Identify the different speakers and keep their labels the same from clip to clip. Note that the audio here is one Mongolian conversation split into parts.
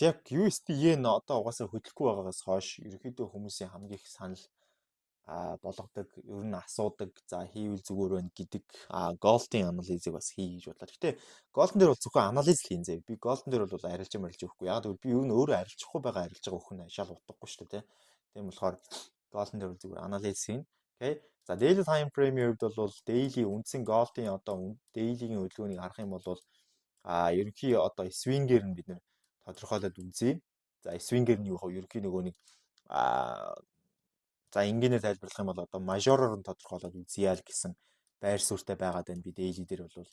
Speaker 1: Яг USD-ийн одоо угаасаа хөдөлгөхгүй байгаагаас хойш ерөнхийдөө хүмүүсийн хамгийн их санал болгодог, ер нь асуудаг, за хийвэл зүгээр байна гэдэг голдын анализыг бас хий гэж бодлоо. Гэтэ голдон дээр бол зөвхөн анализ л хийн зэ. Би голдон дээр бол арилж өгөхгүй. Яг гэвэл би ер нь өөрөө арилжахгүй байгаа арилж байгаа өхөн шал утгагүй шүү дээ. Тийм болохоор голдон дээр бол зүгээр анализ хийн. Окей. За daily time frame-ийн хувьд бол daily үндсэн голдын одоо daily-ийн хөдөлгөөнийг харах юм бол ерөнхий одоо swing-ээр нь бид нэр тодорхойлоод үзье. За swing-ээр нь юу вэ? Ерөнхий нөгөө нэг за энгийнээр тайлбарлах юм бол одоо мажороор нь тодорхойлоод үзье л гэсэн байр суурьтай байгаад байна би daily дээр бол.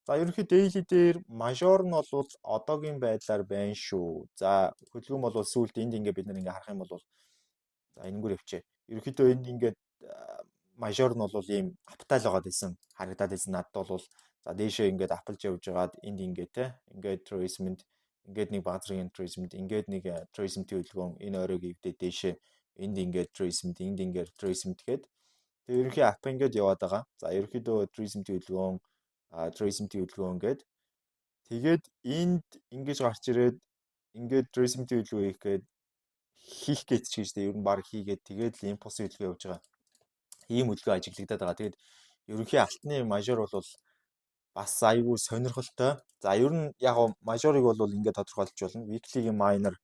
Speaker 1: За ерөнхий daily дээр мажор нь бол одоогийн байдлаар байна шүү. За хөдөлгөөн бол сүүлд энд ингээ бид нар ингээ харах юм бол за энэгээр явчээ. Ерөнхийдөө энд ингээд мажор нь бол ийм аптайл байгаа гэсэн харагдаад байсан надад бол за дээшээ ингээд апалж явж байгаад энд ингээд те ингээд трейсмент ингээд нэг баазрын трейсмент ингээд нэг трейсментийн хөдөлгөөн энэ оройг ивдээ дээшээ энд ингээд трейсмент энд ингээд трейсмент гээд тэгээ ерөнхий ап ингээд яваад байгаа. За ерөнхийдөө трейсментийн хөдөлгөөн ингээд тэгээд энд ингэж гарч ирээд ингээд трейсментийн хөдөлгөөн хийх гэж ч гэжтэй ер нь баг хийгээд тэгээд л импульсын хөдөлгөөн явж байгаа. Ийм хөдөлгөөн ажиглагдаад байгаа. Тэгээд ерөнхий алтны мажор бол бас айгүй сонирхолтой. За ер нь яг мажорыг бол ингээд тодорхойлж болно. Weekly-гийн minor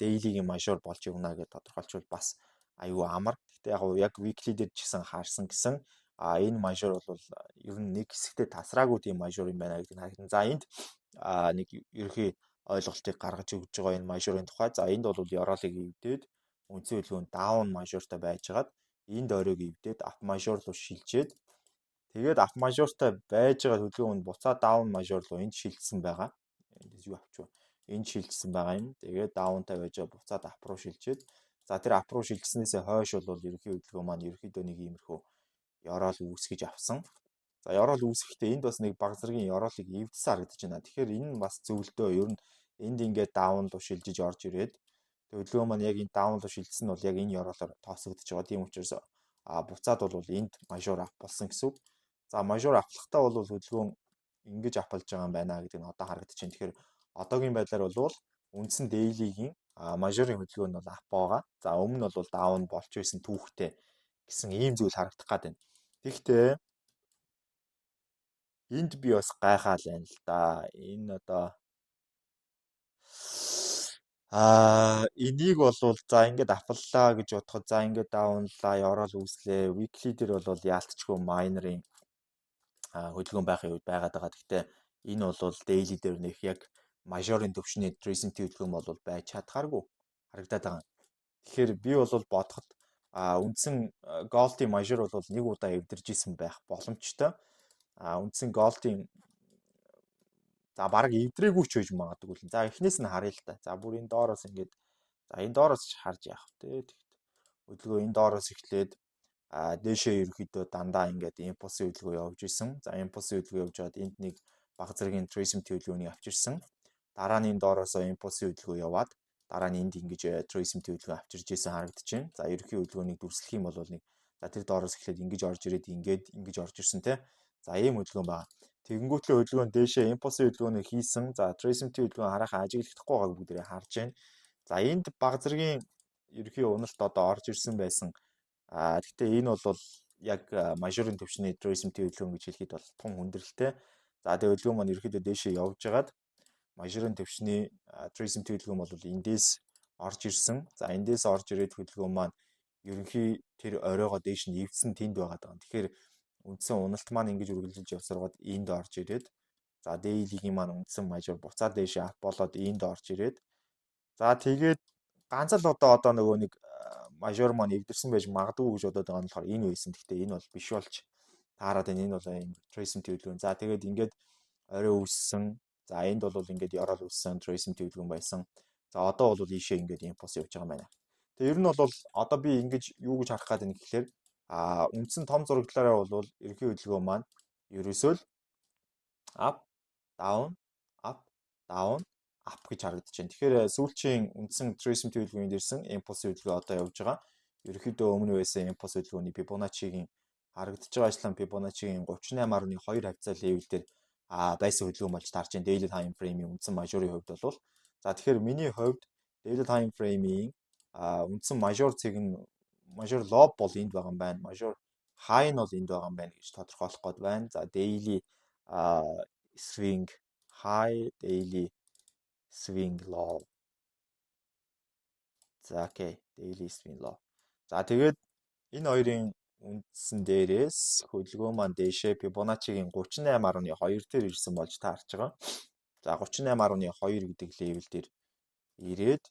Speaker 1: daily-гийн мажор болж явна гэж тодорхойлчвал бас айгүй амар. Гэтэ яг weekly дээр ч гэсэн хаарсан гэсэн энэ мажор бол ер нь нэг хэсэгтээ тасраагүй тийм мажор юм байна гэдэг нь харагдана. За энд нэг ерөнхий ойлголтыг гаргаж өгч байгаа энэ мажорын тухай. За энд бол ёроолыг эвдээд үндсэн хөдөлгөөн down мажортай байжгаад энд оройг эвдээд up мажор руу шилжээд тэгээд up мажортай байж байгаа хөдөлгөөн буцаа down мажор руу энд шилжсэн байгаа. Эндээс юу авчих вэ? Энд шилжсэн байгаа юм. Тэгээд downтай байж байгаа буцаад up руу шилжээд за тэр up руу шилжснээсээ хойш бол ерөнхий хөдөлгөөн маань ерөнхийдөө нэг иймэрхүү ёроол үүсгэж авсан. За ёроол үүсгэхдээ энд бас нэг баг зэргийн ёроолыг эвдсэн харагдаж байна. Тэгэхээр энэ нь бас зөвлөдөө ер нь энд ингээд down руу шилжиж орж ирээд хөдөлгөөн маань яг энэ down руу шилжсэн нь бол яг энэ ёроолоор тооцогдож байгаа. Тийм учраас буцаад бол энд мажор ап болсон гэсэн үг. За мажор авлахтаа бол хөдөлгөөн ингэж апалж байгаа юм байна гэдэг нь одоо харагдаж байна. Тэгэхээр одоогийн байдлаар бол үндсэн daily-гийн мажорын хөдөлгөөн нь бол ап байгаа. За өмнө нь бол down болж байсан түүхтэй гэсэн ийм зүйл харагдах гад байна. Тэгэхдээ энд би бас гайхаал байна л да. Энэ одоо энийг бол за ингээд апаллаа гэж бодоход за ингээд даунлаа ёроол үүслээ. Weekly дээр бол яалтчгүй minor-ын хөдөлгөөн байхын үед байгаад байгаа. Гэхдээ энэ бол daily дээр нэх яг мажорын төвшний трейсментийн хөдөлгөөн бол байж чадхааргүй харагдаад байгаа. Тэгэхээр би бол бодоход үндсэн голдын мажор бол нэг удаа эвдэрж исэн байх боломжтой. Үндсэн голдын за баг эвдрээгүй ч гэж магадгүй л. За эхнээс нь харъя л та. За бүр энэ доороос ингээд за энэ доороос харж яах вэ? Тэгэхэд хөдөлгөөн энэ доороос эхлээд дээшээ ерөөхдөө дандаа ингээд импульсын хөдөлгөөн явж исэн. За импульсын хөдөлгөөн явж байгаад энд нэг баг зэргийн трейсментийн хөдөлгөөнийг авчирсан. Дараа нь энэ доороосоо импульсын хөдөлгөөн яваад дараа нь энд ингэж трейсментийн хөдөлгөөн авчирж исэн харагдаж байна. За ерөнхий хөдөлгөөнийг дүрслэх юм бол нэг за тэр доороос эхлээд ингэж орж ирээд ингэж орж ирсэн те. За ийм хөдөлгөөн байна. Тэгэнгүүтлээ хөдөлгөөн дээшээ импульсын хөдөлгөөнийг хийсэн. За трейсментийн хөдөлгөөн харахаа ажиглахдахгүй байгааг бүгдээ харж байна. За энд баг зэргийн ерөнхий уналт одоо орж ирсэн байсан. Гэхдээ энэ бол яг мажорын төвчний трейсментийн хөдөлгөөн гэж хэлэхэд бол тун хүндрэлтэй. За тэгээ хөдөлгөөн маань ерөнхийдөө дээшээ явж байгаад мажорын төвчний трейсментийн хөдөлгөөн бол эндээс орж ирсэн. За эндээс орж ирээд хөдөлгөөн маань ерөнхий тэр оройгоо дээш нь эвдсэн тэнд байгаад байгаа. Тэгэхээр үндсэн уналт маань ингэж үргэлжилж явсараад энд орж ирээд за daily-гийн маань үндсэн мажор буцаад дээшээ ап болоод энд орж ирээд за тэгээд ганц л одоо нөгөө нэг мажор маань эвдэрсэн байж магадгүй гэж бодоод байгаа нь болохоор энэ байсан. Гэхдээ энэ бол биш болж таарад байна. Энэ бол трейсментийн хөдөлгөөн. За тэгээд ингээд орой үүссэн. За энд бол ингээд ёроол үүссэн трейсментийн хөдөлгөөн байсан. За одоо бол ийшээ ингээд импульс явж байгаа юм байна. Тэгээ ер нь бол одоо би ингэж юу гэж харах гээд байна гэхээр үндсэн том зурагдлаараа бол ерөнхий хөдөлгөөн маань ерөөсөө л up down up down up гэж харагдаж байна. Тэгэхээр сүүлчийн үндсэн трейсментийн хөдөлгөөнд ирсэн импульсын хөдөлгөөн одоо явж байгаа. Ерөнхийдөө өмнө байсан импульс хөдөлгөөний Fibonacci-гийн харагдаж байгаа ажлын Fibonacci-гийн 38.2 хавцаа левел дээр байсан хөдөлгөөн болж таарч байна. Daily time frame-ийн үндсэн мажорын хувьд бол За тэгэхээр миний хувьд daily time frame-ийн үндсэн major цэг нь major low бол энд байгаа юм байна. Major high нь бол энд байгаа юм байна гэж тодорхойлох гээд байна. За daily swing high, daily swing low. За окей, daily swing low. За тэгээд энэ хоёрын үндсэн дээрээс хөдөлгөөн маань дээшээ Fibonacci-гийн 38.2 дээр ирсэн болж таарч байгаа. За 38.2 гэдэг левел дээр ирээд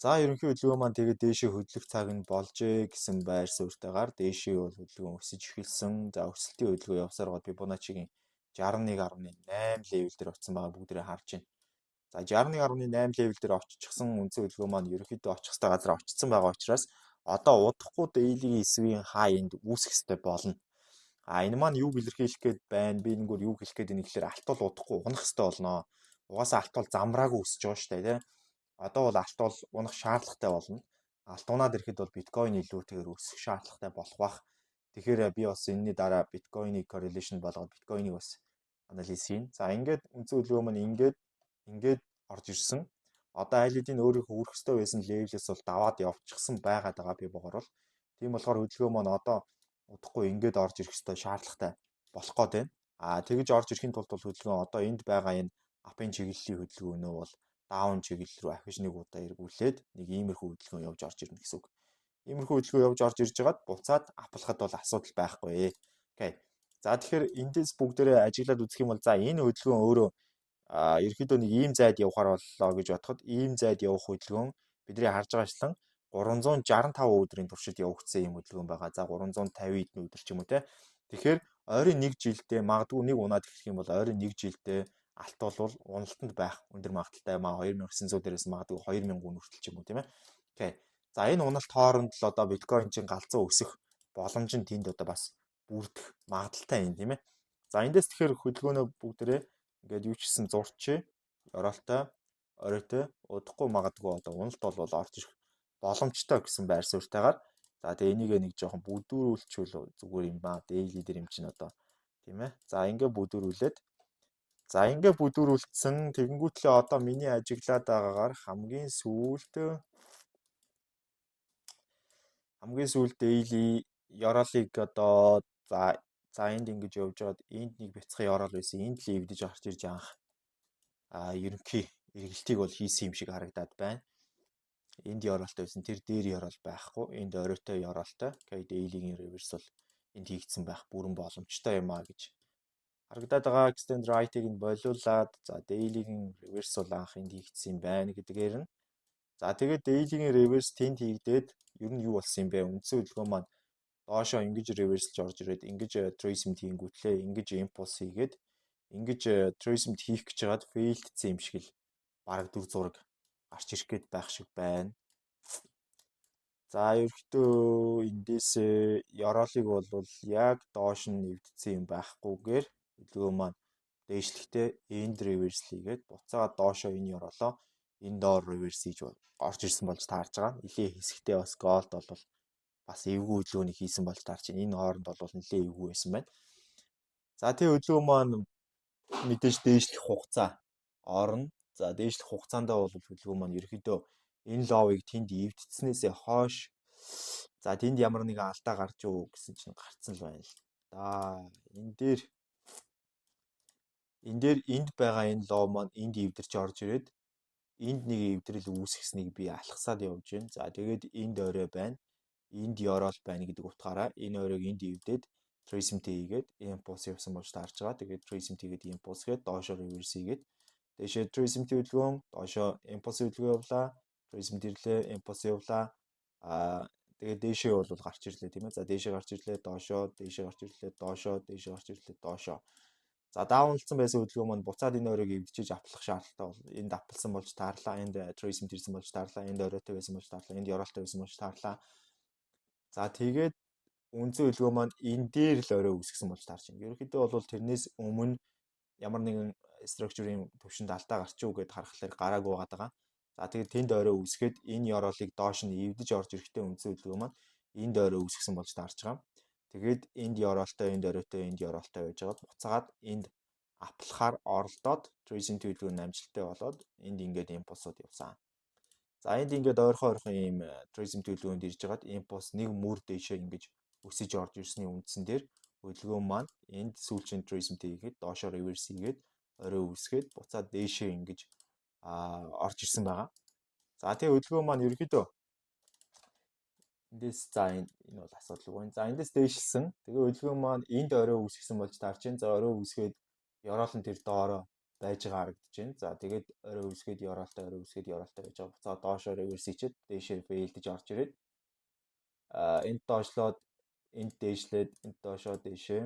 Speaker 1: за ерөнхий хөдөлгөөн маань тэгээд дээшээ хөдлөх цаг нь болжээ гэсэн байр суурьтайгаар дээшээ бол хөдөлгөөн өсөж эхэлсэн. За өсөлтийн хөдөлгөөн явсаар гол Fibonacci-гийн 61.8 левел дээр очсон байгаа бүгдээрээ харж байна. За 61.8 левел дээр оччихсан үндсэн хөдөлгөөн маань ерөнхийдөө очих хэвээр газар очсон байгаа учраас одоо удахгүй daily swing high-нд үүсэх хэвээр болно. Энэ маань юуг илэрхийлэх гээд байна? Би нэгээр юу хэлэх гээд байна гэхээр алтуул удахгүй унах хэвээр болно. Угаасаа алтуул замраагүй өсөж байгаа шүү дээ, тийм. Одоо бол алтуул унах шаардлагатай болно. Алтуунаад ирэхэд бол биткойн илүүтэйгээр өсөх шаардлагатай болох бах. Тэгэхээр би бас энэний дараа биткойныг correlation болгоод биткойныг бас анализ хийн. За ингээд үндсэн хөдөлгөөн маань ингээд орж ирсэн. Одоо аль хэдийн өөрийнхөө хүрэх ёстой байсан левелээс бол даваад явчихсан байгаад байгаа би богорол. Тийм болохоор хөдөлгөөн маань одоо удахгүй ингээд орж ирэх ёстой шаардлагатай болох гээд байна. Тэгэж орж ирэхийн тулд бол хөдөлгөөн одоо энд байгаа энэ апын чиглэлийн хөдөлгөөнөө бол даун чиглэл рүү ахиж нэг удаа эргүүлээд нэг иймэрхүү хөдөлгөөн явж орж ирнэ гэсэн үг. Иймэрхүү хөдөлгөөн явж орж ирж байгаад буцаад аплахад бол асуудал байхгүй. Окей. За тэгэхээр эндээс бүгдээрээ ажиглаад үзэх юм бол за энэ хөдөлгөөн өөрөө ерөөхдөө нэг ийм зайд явахаар боллоо гэж бодоход ийм зайд явах хөдөлгөөн бидний харж байгаачлан 365 өдрийн туршид явагдсан юм хөдөлгөөн байгаа. За 350 эдэн өдөр ч юм уу те. Тэгэхээр ойрын нэг жилдээ магадгүй нэг унаад эхлэх юм бол ойрын нэг жилдээ алтуул бол уналтанд байх өндөр магадaltaй маа 2900 дээрээс магадгүй 2000 хүртэл ч юм уу тийм ээ. Окей. За энэ уналт хооронд л одоо биткойн чинь галзуу өсөх боломж нь тэнд одоо бас бүрдэх магадaltaй юм тийм ээ. За эндээс тэгэхээр хөдөлгөөнөө бүгдээрээ ингээд юу ч гэсэн зурчээ оролтой оройтой удахгүй магадгүй одоо уналт бол орж ирэх боломжтой гэсэн байр суурьтайгаар за тэгээ энийг нэг жоохон бүдүүрүүлчихвэл зүгээр юм ба daily дээр юм чинь одоо тийм ээ. За ингээд бүдүүрүүлээд за ингээд бүдүүрүүлсэн тэгэнгүүтлээ одоо миний ажиглаад байгаагаар хамгийн сүүлд daily ёроолыг одоо за энд ингэж явж байгаад энд нэг бяцхан ёроол байсан. Энд л эвдэж гарч ирж анх ерөнхий эргэлтийг бол хийсэн юм шиг харагдаад байна. Энд ёроолтой байсан. Тэр дээр ёроол байхгүй. Энд оройтой ёроолтой. Okay, daily-гийн reversal энд хийгдсэн байх бүрэн боломжтой юм аа гэж харагдаад байгаа. Extend right-ыг нь болиулаад за daily-гийн reversal анх энд хийгдсэн юм байна гэдгээр нь. За тэгээд daily-гийн reverse тэнд хийгдээд ер нь юу болсон юм бэ? Үндсэн хөдөлгөөн маань доошоо ингэж reverse-лж орж ирээд ингэж trace-д хийнгүүтлээ ингэж impulse хийгээд ингэж trace-д хийх гэж байгаад failдсэн юм шиг л бараг дүр зураг гарч ирэх гээд байх шиг байна. За ерөөхдөө эндээс ёроолыг бол яг доош нь нэвдсэн юм байхгүйгээр хөдөлгөөн маань дээшлэхдээ end reverse хийгээд буцаад доошоо энэ ёроолоо энэ доор reverse хийж орж ирсэн болж таарж байгаа. Нилээ хэсэгтээ бас gold бол бас эвгүй хөдөлгөөнийг хийсэн болж таарч байна. Энэ хооронд бол нилээ эвгүй байсан байна. За тэгээ хөдөлгөөн маань мэдээж дээшлэх хугацаа орно. За дээшлэх хугацаанд бол хөдөлгөөн маань ерөөхдөө энэ ловыг тэнд эвдцснээсээ хойш за тэнд ямар нэгэн алдаа гарч юу гэсэн чинь гарцсан л байна л да. Энэ дээр энд байгаа энэ лов маань энд эвдэрч орж ирээд энд нэг эвдрэл үүсгэснийг би алхасаад явж байна. За тэгээд энд орой байна. Энд ёроол байна гэдэг утгаараа энэ оройг энд эвдээд trace-д хийгээд impulse явсан болж таарж байгаа. Тэгээд trace-д хийгээд impulse гээд доошоо reverse хийгээд дэшээ trace-д хөдөлгөөн доошоо impulse хөдөлгөөн явуулаа. Trace-д ирлээ, impulse явуулаа. Тэгээд дээшээ бол гарч ирлээ тийм ээ. За дээшээ гарч ирлээ, доошоо, дээшээ гарч ирлээ, доошоо, дээшээ гарч ирлээ, доошоо. За даунлцсан байсан хөдөлгөөн маань буцаад энэ оройг эвдчиж автлах шаардлагатай бол энд автлсан болж таарлаа. Энд trace-д ирсэн болж таарлаа. Энд оройтой байсан болж таарлаа. Энд ёроолтой байсан болж таарлаа. За тэгээд үндсэн хөдөлгөөн маань энэ дээр л орой үүсгэсэн болж таарч байна. Ерөнхийдөө бол тэрнээс өмнө ямар нэгэн structure-ийн төвшөнд алдаа гарч уу гэдээ харахаар гараагүй байгаа. За тэгээд тэнд орой үүсгээд энэ ёроолыг доош нь эвдэж орж ирэхдээ үндсэн хөдөлгөөн маань энд орой үүсгэсэн болж таарч байгаа. Тэгээд энд ёроолтой, энд оройтой, энд ёроолтой байж байгаа. Буцаад энд аплахаар оролдоод трейсинг төлөвлөгөө нь амжилттай болоод энд ингээд импульсууд явсан. За энд ингээд ойрхон ийм трейсинг төлөвлөгөөнд ирж байгаад импульс нэг мөр дэшээ ингэж өсөж орж ирсний үндсэн дээр хөдөлгөөн маань энд сүүлчийн трейсинг хийгээд доошоо реверс хийгээд орой үсгээд буцаад дээшээ ингэж орж ирсэн байгаа. За тэгээ хөдөлгөөн маань ерөөхдөө эндээс за энэ бол асуудалгүй. За эндээс дээшилсэн. Тэгээ хөдөлгөөн маань энд орой үсгэсэн болж таарч байна. За орой үсгээд ёроолон тэр доороо байж байгаа харагдаж байна. За тэгээд орой үсгээд ёроолтой байж байгаа. Буцаад доошоо реверс хийчихэд дээшээ фейлдэж орж ирээд энд доошлоод энд дээшлээд энд доошоо дээшээ.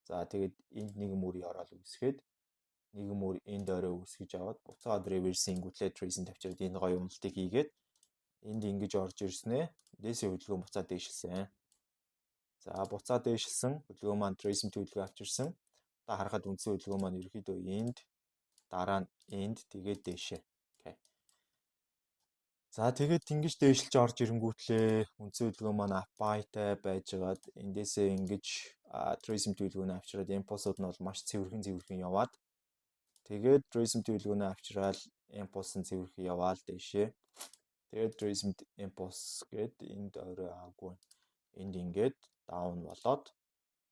Speaker 1: За тэгээд энд нэг мөр ёроол үсгээд нэг мөр энд орой үсгэж аваад буцаад реверсингүүтлээ трейсинг тавьчаад энэ гоё уналтыг хийгээд энд ингэж орж ирснээ. Дээшээ хөдөлгөөн буцаад дээшилсэн. За буцаад дээшилсэн. Хөдөлгөөн маань трейсинг төлөвлөгөө авчирсан. Та харахад үндсэн хөдөлгөөн маань ерөөхдөө энд дараа нь энд тэгээд дээшээ. Окей. За тэгээд ингэж дээшилж орж ирэнгүүтлээ үндсэн хөдөлгөөн маань апайтай байжгаад эндээсээ ингэж трейсинг төлөвлөгөөнөө авчираад импульсууд нь бол маш цэвэрхэн яваад тэгээд трейсинг төлөвлөгөөнөө авчираад импульс нь цэвэрхэн яваал дээшээ. Тэгээд трейсинг импульс гээд энд орой аагүй. Энд ингээд даун болоод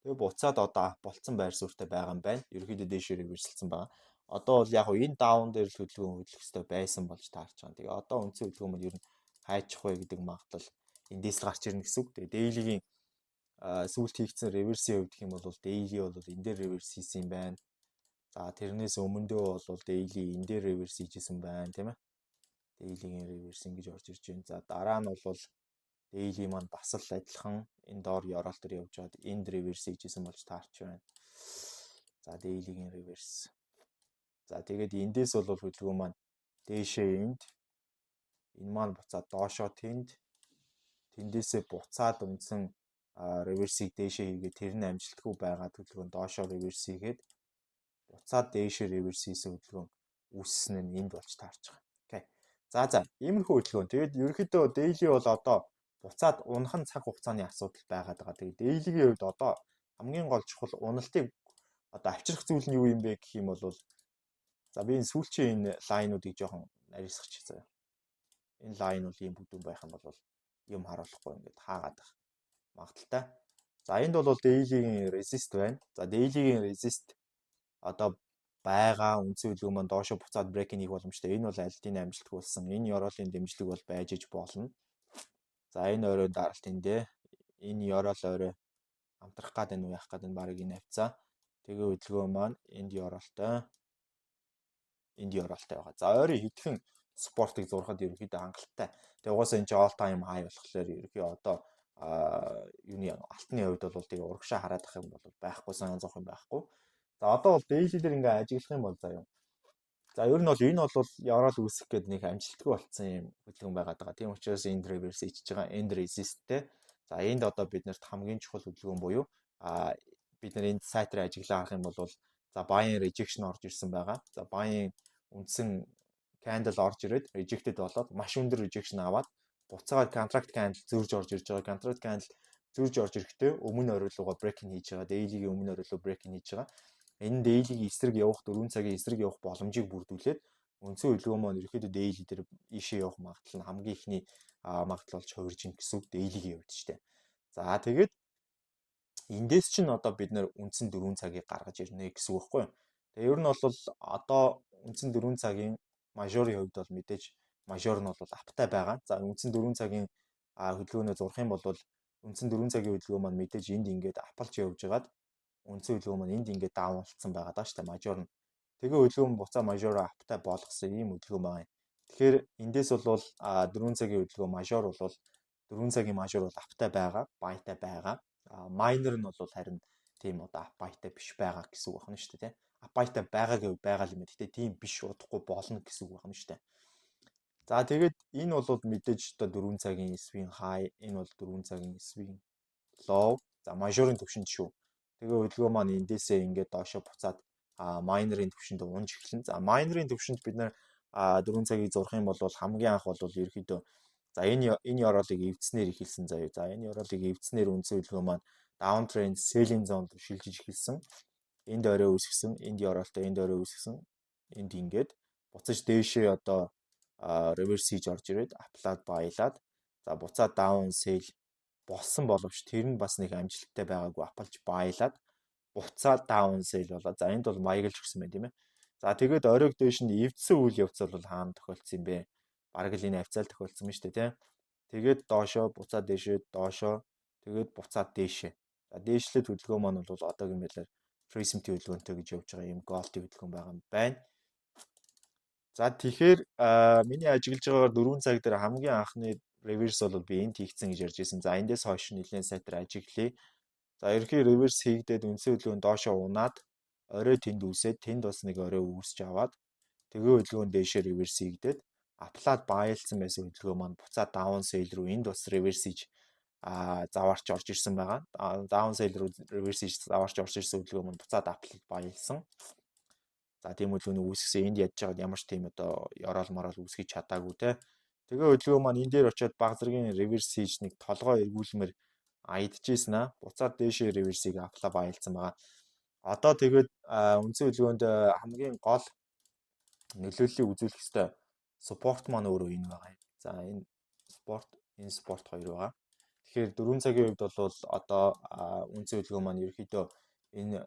Speaker 1: тэгээ буцаад одоо болцсон байр суурьтай байгаа юм байна. Ерөнхийдөө дээшээ реверсэлсэн байгаа. Одоо бол яг энэ даун дээр л хөдөлгөөн хөдлөх хэрэгтэй байсан болж таарч байгаа. Тэгээ одоо үндсэн хөдөлгөөн маань ер нь хайчих вэ гэдэг магадлал эндээс л гарч ирнэ гэсэн үг. Тэгээ дейлигийн сүүлд хийгдсэн реверсийн хувьд гэх юм бол дейли бол энэ дээр реверс хийсэн юм байна. За тэрнээс өмнөдөө бол дейли энэ дээр реверс хийжсэн байна тийм ээ. Дейлигийн реверс ингэж орж ирж байна. За дараа нь бол дейли маань бас л адилхан энэ доор ёроол төр явж байгаад энд реверс хийжсэн болж таарч байна. За дейлигийн реверс. За тэгээд эндээс бол хөдөлгөөн маань дээшээ энд энэ маань буцаад доошоо тэндээсээ буцаад үндсэн реверсийг дээшээ хийгээд тэр нь амжилтгүй байгаа хөдөлгөөн доошоо реверс хийгээд буцаад дээшээ реверс хийсэн хөдөлгөөн үүссэн нь энд болж таарч байгаа. Окей. За иймэрхүү хөдөлгөөн. Тэгээд ерөнхийдөө дейли бол одоо буцаад унахан цаг хугацааны асуудал байгаад байгаа. Тэгээд дейлигийн хувьд одоо хамгийн гол чухал уналтыг одоо авчрах зүйл нь юу юм бэ гэх юм бол за би энэ сүүлчийн энэ лайнуудыг жоохон нарийсгачих заяа. Энэ лайн бол ийм бүдүүн байх юм бол юм харуулахгүй ингээд хаагаад байх магадaltaй. За энд бол дейлигийн resist байна. За дейлигийн resist одоо байгаа үндсэн хөдөлгөөн маань доошо буцаад брейкинг хийх боломжтой. Энэ бол альтын амжилтгүй болсон. Энэ ёроолын дэмжлэг бол байж иж болно. За энэ орой даралт эндээ энэ ёроол орой хамтрах гад энэ яах гад энэ барыг энэ авцаа. Тэгээ хөдөлгөөн маань энд ёроолтой байгаа. За ойрын хитгэн спортыг зурхад ерөнхийдөө хангалттай. Тэгээ угаасаа энэ all time high болохоор ерөнхий одоо юуны алтны хувьд бол тэгээ урагшаа хараад ах юм бол байхгүй, санаа зовх юм байхгүй. За одоо бол daily дээр ингээ ажиглах юм бол заяа. За ер нь бол энэ бол ёроол үүсэх гээд нэг амжилтгүй болсон юм хөдөлгөөн байгаад байгаа. Тийм учраас end reverse хийж байгаа. End resistтэй. За энд одоо биднэрт хамгийн чухал хөдөлгөөн буюу бид нар энд сайт дээр ажиглаа харах юм бол за buying rejection орж ирсэн байгаа. За buying үндсэн candle орж ирээд rejected болоод маш өндөр rejection аваад буцаагаад contract candle зөрж орж ирж байгаа. Contract candle зөрж орж ирэхдээ өмнө оройлогоо breaking хийж байгаа. Daily-гийн өмнө оройлого breaking хийж байгаа. Энэ daily-гийн эсрэг явах 4 цагийн эсрэг явах боломжийг бүрдүүлээд үндсэн хөдөлгөөн маань ерөөхдөө daily дээр ийшээ явах магадлал нь хамгийн ихний магадлал болж хувирж ин гэсэн үг daily-гийн хувьд ч тийм. За тэгээд эндээс чинь одоо бид нэр үндсэн 4 цагийг гаргаж ирнэ гэсэн үг байхгүй юу? Тэгээ ер нь бол одоо үндсэн 4 цагийн мажорын хувьд бол мэдээж мажор нь бол аптай байгаа. За үндсэн 4 цагийн хөдөлгөөнөө зурх юм бол үндсэн 4 цагийн хөдөлгөөн маань мэдээж энд ингээд апалж явж байгаад үндсэн хөдөлгөөн маань энд ингээд даунлцсан байгаа даа шүү дээ мажор нь. Тэгээ хөдөлгөөн буцаа мажороо аптай болгосон ийм хөдөлгөөн байгаа юм. Тэгэхээр эндээс бол 4 цагийн хөдөлгөөн мажор бол 4 цагийн мажор бол аптай байгаа, байтай байгаа. Майнер нь бол харин тийм одоо апайтай биш байгаа гэсэн үг байна шүү дээ. Апайтай байгаагийн байгаа юм. Гэтэ тийм биш удахгүй болно гэсэн үг байна шүү дээ. За тэгээд энэ бол мэдээж одоо 4 цагийн swing high, энэ бол 4 цагийн swing low. За мажорын түвшинд шүү. Тэгээ хөдөлгөөн маань эндээсээ ингээд доошо буцаад майнерын түвшинд унж эхэлнэ. За майнерын түвшинд бид нэр 4 цагийг зурх юм бол хамгийн анх бол ерөөхдөө за энэ ёроолыг эвдснээр эхэлсэн заяа. За энэ ёроолыг эвдснээр үндсэн хөдөлгөөн маань downtrend selling zone руу шилжиж эхэлсэн. энд орой үүсгэсэн, энд ёроолтой, энд орой үүсгэсэн, энд ингээд буцаж дээшээ одоо reverse хийж орж ирээд apply-д баялаад за буцаад down sale болсон боловч тэр нь бас нэг амжилттай байгаагүй апалж баялаад буцаад down sale болоо. За энд бол маяглж өгсөн байна тийм ээ. За тэгээд оройг дээш нь эвдсэн үйл явц бол хаана тохиолдсон юм бэ? Бараг л энэ хавцаал тохиолдсон юм шүү дээ тийм. Тэгээд доошоо буцаад дээшээ доошоо тэгээд буцаад дээшээ. За дээшлээд хөдөлгөөн маань бол одоогийн байдлаар Trace-ийн хөдөлгөөнтэй гэж явж байгаа юм Gold-ийн хөдөлгөөн байгаа юм байна. За тэгэхээр миний ажиглаж байгаагаар 4 цаг дээр хамгийн анхны reverse бол би энд хийгдсэн гэж ярьж байсан. За эндээс хойш нэлээд сайтар ажиглая. За ерхий reverse хийгдээд үндсэн хөдөлгөөн доошоо унаад орой тэнд үүсээд тэнд бас нэг орой үүсч аваад тэгээ хөдөлгөөн дээшээ reverse хийгдээд apply-д баялцсан байсан хөдөлгөөн маань буцаад down sale руу энд бас reverse хийж заваарч орж ирсэн байгаа. Down sale руу reverse хийж заваарч орж ирсэн хөдөлгөөн маань буцаад apply-д баялсан. За тийм хөдөлгөөний үүсгэсэн энд ядж байгаад ямар ч тийм одоо ёроол мороол үүсгэж чадаагүй те. Тэгээ хөдөлгөөн маань энэ дээр очиод баг зэргийн reverse хийж нэг толгой эргүүлмээр аядчихсэн аа. Буцаад дээшээ reverse-ийг apply баялцсан байгаа. Одоо тэгээд үндсэн хөдөлгөөнд хамгийн гол нөлөөллийг үзүүлэх ёстой support маань өөрөө энэ байгаа юм. За энэ support хоёр байгаа. Тэгэхээр 4 цагийн үед бол одоо үндсэн хөдөлгөөн маань ерөөхдөө энэ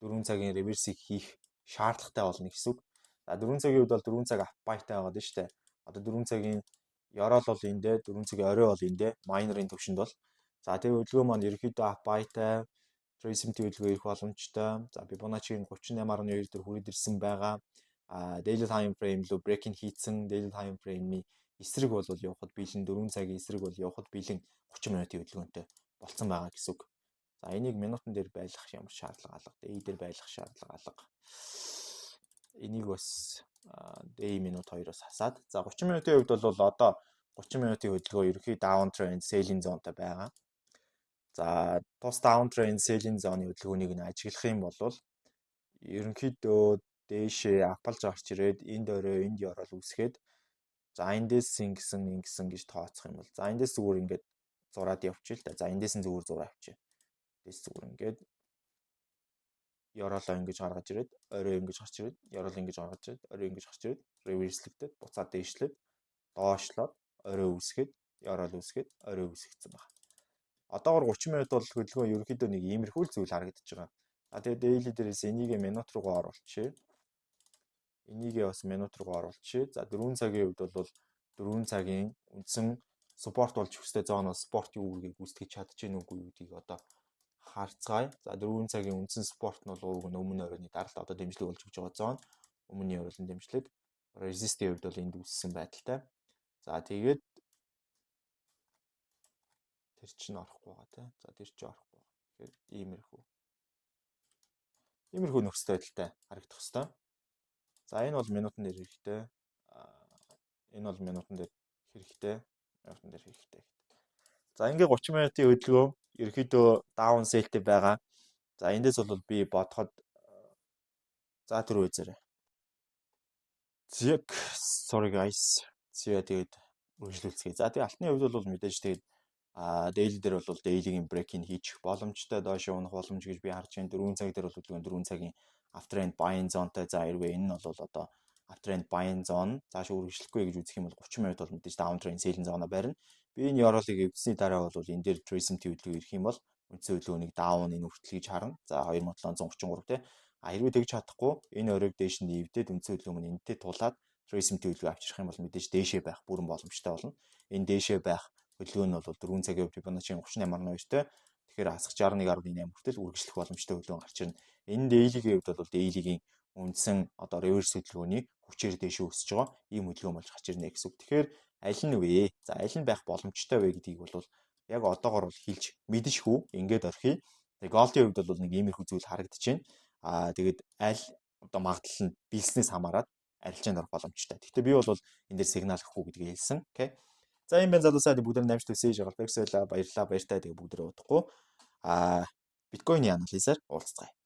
Speaker 1: 4 цагийн reverse-ийг хийх шаардлагатай болно гэсэн үг. За 4 цагийн үед бол 4 цаг апбайтай байгаа дээ шүү дээ. Одоо 4 цагийн ёроол бол эндээ 4 цагийн орой бол эндээ майнерын төвшөнд бол. За тэгээ хөдөлгөөн маань ерөөхдөө апбайтай Trace-ийн хөдөлгөөн ирэх боломжтой. За Fibonacci-ийн 38.2 дээр хүрээд ирсэн байгаа. Daily time frame руу break-in хийцэн daily time frame-ийн эсрэг бол явахад бэлэн 4 цагийн эсрэг бол явахад бэлэн 30 минутын хөдөлгөөнтэй болцсон байгаа гэсэн үг. За энийг минутан дээр байлгах ямар шаардлага алга, day дээр байлгах шаардлага алга. Энийг бас day минут 2-оос хасаад. За 30 минутын хувьд бол одоо 30 минутын хөдөлгөөн ерөнхий down trend selling zone-тай байгаа. За тус down trend selling zone-ы хөдөлгөөнийг нь ажиглах юм бол ерөнхийдөө дээшээ апалж орч ирээд энд орой энд ёроол үүсгээд за эндээс ингэсэн гэж тооцох юм бол за эндээс зүгээр ингээд зураад явчих л да. За эндээс нь зүгээр зураа авчи. Эндээс зүгээр ингээд ёроолоо ингэж гаргаж ирээд орой ингэж гарч ирээд ёроол ингэж гаргаж ирээд орой ингэж гарч ирээд reverse-лэгдээд буцаад дээшлээд доошлоод орой үүсгээд ёроол үүсгээд орой үүсгэсэн байна. Одоогор 30 минут бол хөдөлгөөн ерөнхийдөө нэг иймэрхүү зүйл харагдаж байгаа. Тэгээд daily дээрээс энийг минут руугаа оруулчихъя. Энийг бас минут руугаа оруулчихъя. За 4 цагийн үед бол 4 цагийн үндсэн support болж өстэй зоон спорт юу үргийг гүйцэтгэж чадчихэв нүггүй гэдгийг одоо харцгаая. За 4 цагийн үндсэн support нь бол өмнө оройны даралт одоо дэмжлэг болж өгч байгаа зоон. Өмнөний оройн дэмжлэг resist-ийн хувьд бол энд үүссэн байдалтай. За тэгээд тэр чинь орохгүй байгаа тийм. За тэр чинь орохгүй. Тэгэхээр иймэрхүү нөхцөл байдалтай харагдах хэвээр. За энэ бол минутан дээр хэрэгтэй. Энэ бол минутан дээр хэрэгтэй. Минутан дээр хэрэгтэй. За ингээ 30 минутын хөдөлгөөн ерөөхдөө down sale-тэй байгаа. За эндээс бол би бодоход за түр үзээрэй. Зэг sorry guys. Тэгээд үргэлжлүүлцгээе. За тэгээ алтны хувьд бол мэдээж тэгээд daily дээр бол daily-ийн break-in хийчих боломжтой доош унах боломж гэж би харж байна. 4 цаг дээр бол хөдөлгөөн 4 цагийн uptrend buying zone-тай за хэрвээ энэ нь бол одоо uptrend buying zone цааш үргэлжлэхгүй гэж үзэх юм бол 30 минут бол мэдээж downtrend selling zone барина. Би энэ ёроолыг эвдсэний дараа бол энэ дээр Trace-ийн хөдөлгөөн ирэх юм бол үндсэн хөдөлгөөнийг down энэ хүртэл гэж харна. За 2733 тий. Хэрвээ тэгж чадахгүй энэ оройг дээш нь эвдээд үндсэн хөдөлгөөн нь энэтэй тулаад Trace-ийн хөдөлгөөн авчрах юм бол мэдээж дээшээ байх бүрэн боломжтой болно. Энэ дээшээ байх хөдөлгөөн нь бол 4 цагийн үед Fibonacci 38.2-тэй. Тэгэхээр хасах 61.8 хүртэл үргэлжлэх боломжтой хөдөлгөөн гарч ирнэ. Энэ daily-ийн хувьд бол daily-ийн үндсэн одоо reverse хөдөлгөөний хүчээр дээшээ өсөж байгаа ийм хөдөлгөөн болж гарч ирнэ гэсэн үг. Тэгэхээр аль нь вэ? За аль нь байх боломжтой вэ гэдгийг бол яг одоогор бол хэлж мэдчихгүй. Ингээд орхий. Тэгээ Gold-ийн хувьд бол нэг иймэрхүү зүйл харагдаж байна. Тэгээд аль одоо магадлал нь бизнес хамаарат арилжаанд орох боломжтой. Гэхдээ би бол энэ дээр сигнал өгөхгүй гэдгийг хэлсэн. Окей. За энэ байна залуусаа бүгд намжт төсөөж байгаа. Баярлалаа. Баяртай тэгээ бүгдээ удахгүй. Биткойны анализаар уулзцгаая.